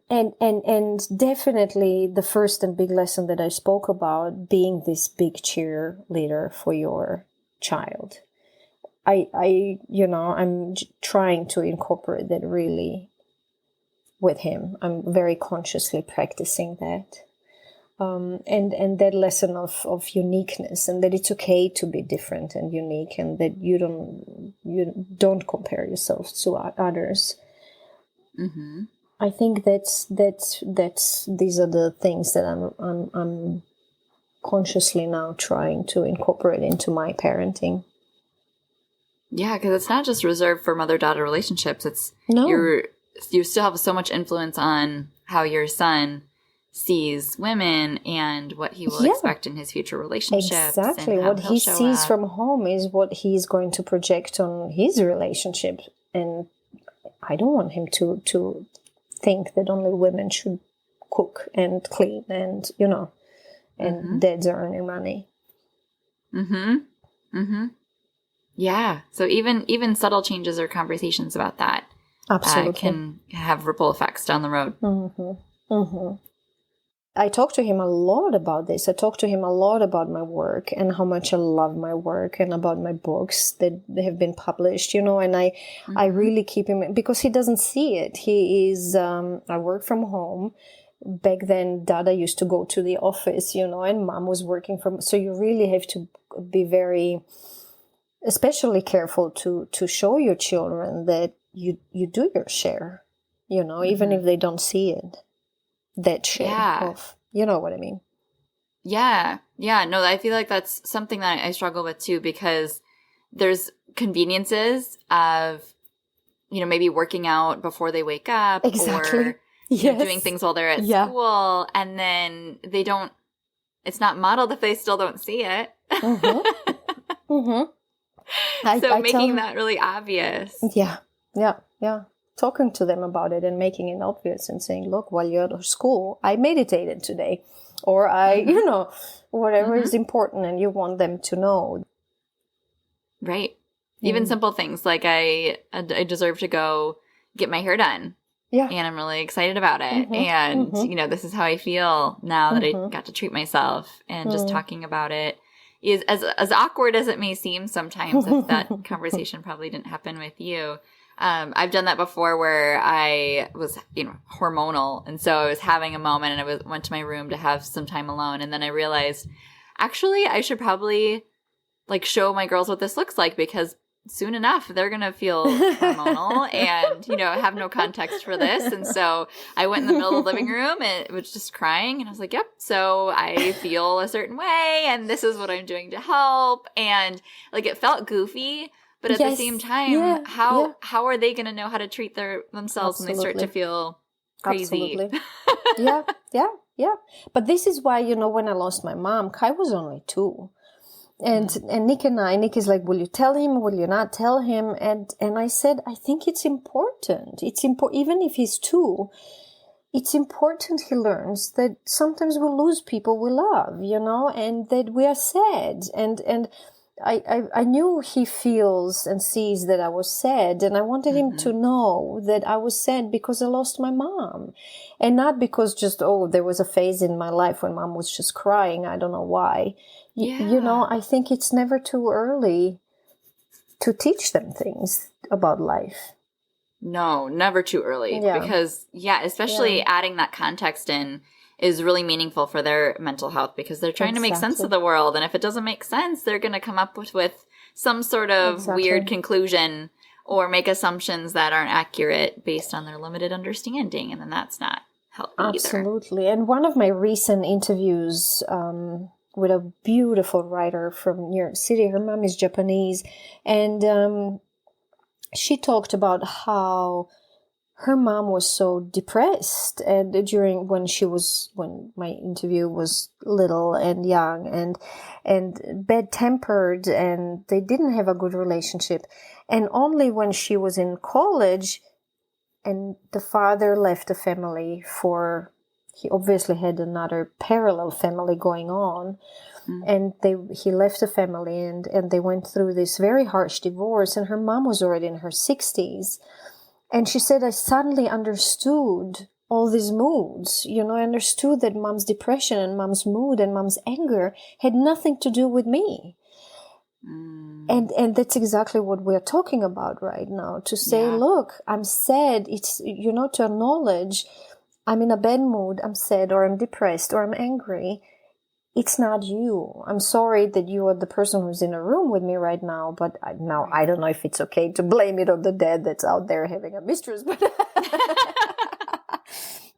And definitely the first and big lesson that I spoke about, being this big cheerleader for your child. I'm trying to incorporate that really with him. I'm very consciously practicing that. And that lesson of uniqueness, and that it's okay to be different and unique, and that you don't compare yourself to others. I think that's these are the things that I'm consciously now trying to incorporate into my parenting. Yeah, because it's not just reserved for mother-daughter relationships. No. You still have so much influence on how your son sees women and what he will expect in his future relationships. Exactly. What he sees from home is what he's going to project on his relationship. And I don't want him to think that only women should cook and clean and, and dads are earning money. Yeah. So even subtle changes or conversations about that can have ripple effects down the road. I talk to him a lot about this. I talk to him a lot about my work and how much I love my work, and about my books that have been published, and I really keep him, because he doesn't see it. He is, I work from home. Back then, Dada used to go to the office, and Mom was working from, so you really have to be very, especially careful to show your children that you do your share, even if they don't see it. That share of, you know what I mean? Yeah. Yeah. No, I feel like that's something that I struggle with too, because there's conveniences of, maybe working out before they wake up, or doing things while they're at school, and then it's not modeled if they still don't see it. So making that really obvious. Yeah. Talking to them about it and making it obvious and saying, look, while you're at school, I meditated today, or whatever is important and you want them to know. Right. Even simple things like I deserve to go get my hair done. Yeah. And I'm really excited about it. And, this is how I feel now that I got to treat myself, and just talking about it is as awkward as it may seem sometimes, if that conversation probably didn't happen with you. I've done that before where I was, hormonal. And so I was having a moment, and I went to my room to have some time alone. And then I realized, actually, I should probably show my girls what this looks like, because soon enough, they're going to feel hormonal and, have no context for this. And so I went in the middle of the living room and was just crying. And I was like, yep, so I feel a certain way, and this is what I'm doing to help. And it felt goofy. But at the same time, how are they going to know how to treat themselves when they start to feel crazy? Absolutely. Yeah. But this is why, when I lost my mom, Kai was only 2. And Nick is like, will you tell him? Will you not tell him? And I said, I think it's important. Even if he's 2, it's important he learns that sometimes we lose people we love, and that we are sad. And I knew he feels and sees that I was sad, and I wanted him to know that I was sad because I lost my mom, and not because just, there was a phase in my life when Mom was just crying. I don't know why. I think it's never too early to teach them things about life. No, never too early. Yeah. Because, especially adding that context in is really meaningful for their mental health, because they're trying to make sense of the world. And if it doesn't make sense, they're going to come up with some sort of weird conclusion, or make assumptions that aren't accurate based on their limited understanding. And then that's not healthy Absolutely. And one of my recent interviews with a beautiful writer from New York City, her mom is Japanese, and she talked about how her mom was so depressed, and when my interview was little and young and bad tempered, and they didn't have a good relationship. And only when she was in college and the father left the family he obviously had another parallel family going on. And he left the family and they went through this very harsh divorce, and her mom was already in her 60s. And she said, I suddenly understood all these moods. I understood that mom's depression and mom's mood and mom's anger had nothing to do with me. And that's exactly what we're talking about right now. To say, look, I'm sad. It's, to acknowledge I'm in a bad mood, I'm sad, or I'm depressed, or I'm angry. It's not you. I'm sorry that you are the person who's in a room with me right now, but I don't know if it's okay to blame it on the dad that's out there having a mistress, but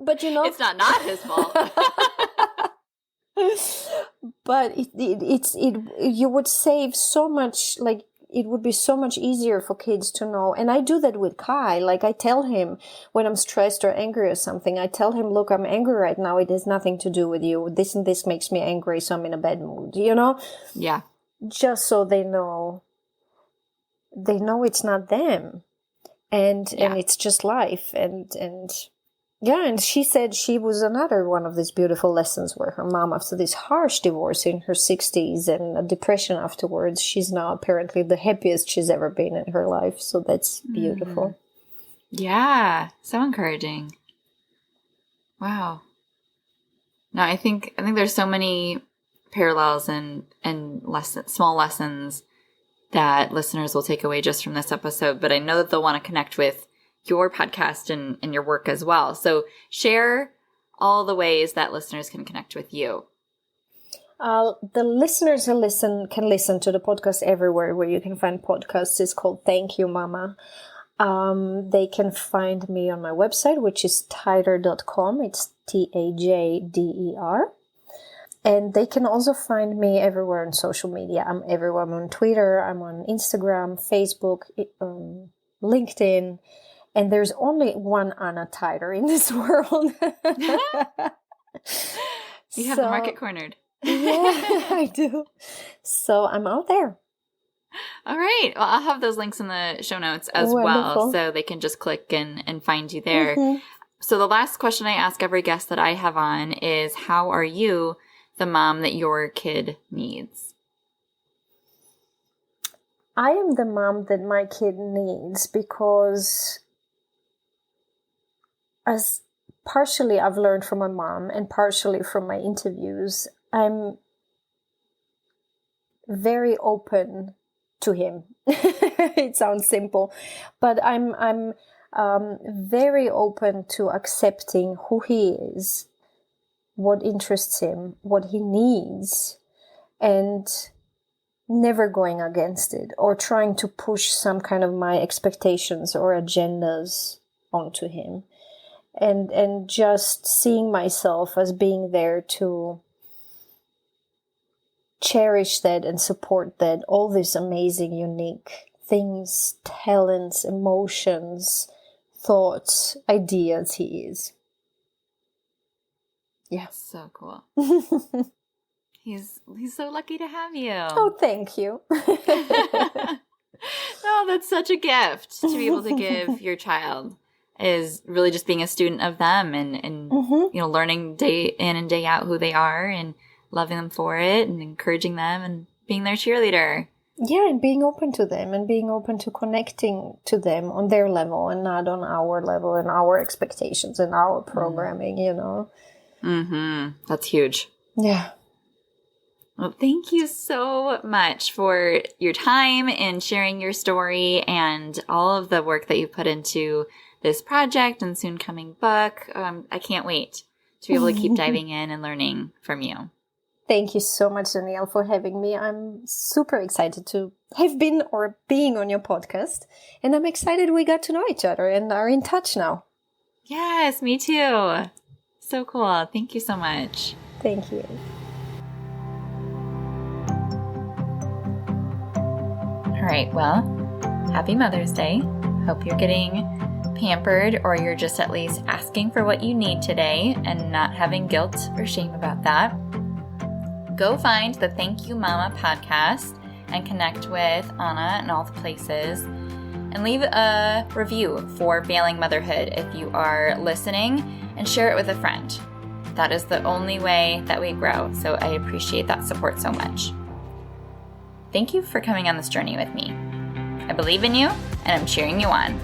but it's not his fault. But you would save so much, like, it would be so much easier for kids to know. And I do that with Kai. Like, I tell him when I'm stressed or angry or something, I tell him, look, I'm angry right now. It has nothing to do with you. This and this makes me angry, so I'm in a bad mood, Yeah. Just so they know it's not them. And it's just life. And she said she was another one of these beautiful lessons where her mom, after this harsh divorce in her 60s and a depression afterwards, she's now apparently the happiest she's ever been in her life. So that's beautiful. Yeah. So encouraging. Wow. No, I think there's so many parallels and small lessons that listeners will take away just from this episode, but I know that they'll want to connect with your podcast and your work as well. So share all the ways that listeners can connect with you. The listeners who can listen to the podcast everywhere where you can find podcasts. It's called Thank You, Mama. They can find me on my website, which is tajder.com. It's TAJDER. And they can also find me everywhere on social media. I'm everywhere. I'm on Twitter. I'm on Instagram, Facebook, LinkedIn. And there's only one Ana Tajder in this world. You have the market cornered. Yeah, I do. So I'm out there. All right. Well, I'll have those links in the show notes as well, so they can just click and find you there. Mm-hmm. So the last question I ask every guest that I have on is, how are you the mom that your kid needs? I am the mom that my kid needs because, as partially I've learned from my mom and partially from my interviews, I'm very open to him. It sounds simple, but I'm very open to accepting who he is, what interests him, what he needs, and never going against it or trying to push some kind of my expectations or agendas onto him. And just seeing myself as being there to cherish that and support that, all these amazing, unique things, talents, emotions, thoughts, ideas he is. Yeah. So cool. He's so lucky to have you. Oh, thank you. Oh, that's such a gift to be able to give your child, is really just being a student of them and mm-hmm. Learning day in and day out who they are and loving them for it and encouraging them and being their cheerleader. Yeah, and being open to them and being open to connecting to them on their level and not on our level and our expectations and our programming, Mm-hmm. That's huge. Yeah. Well, thank you so much for your time and sharing your story and all of the work that you put into this project and soon coming book. I can't wait to be able to keep diving in and learning from you. Thank you so much, Danielle, for having me. I'm super excited to have been or being on your podcast. And I'm excited we got to know each other and are in touch now. Yes, me too. So cool. Thank you so much. Thank you. All right. Well, happy Mother's Day. Hope you're getting pampered, or you're just at least asking for what you need today and not having guilt or shame about that, go find the Thank You Mama podcast and connect with Ana in all the places, and leave a review for Failing Motherhood if you are listening, and share it with a friend. That is the only way that we grow, so I appreciate that support so much. Thank you for coming on this journey with me. I believe in you, and I'm cheering you on.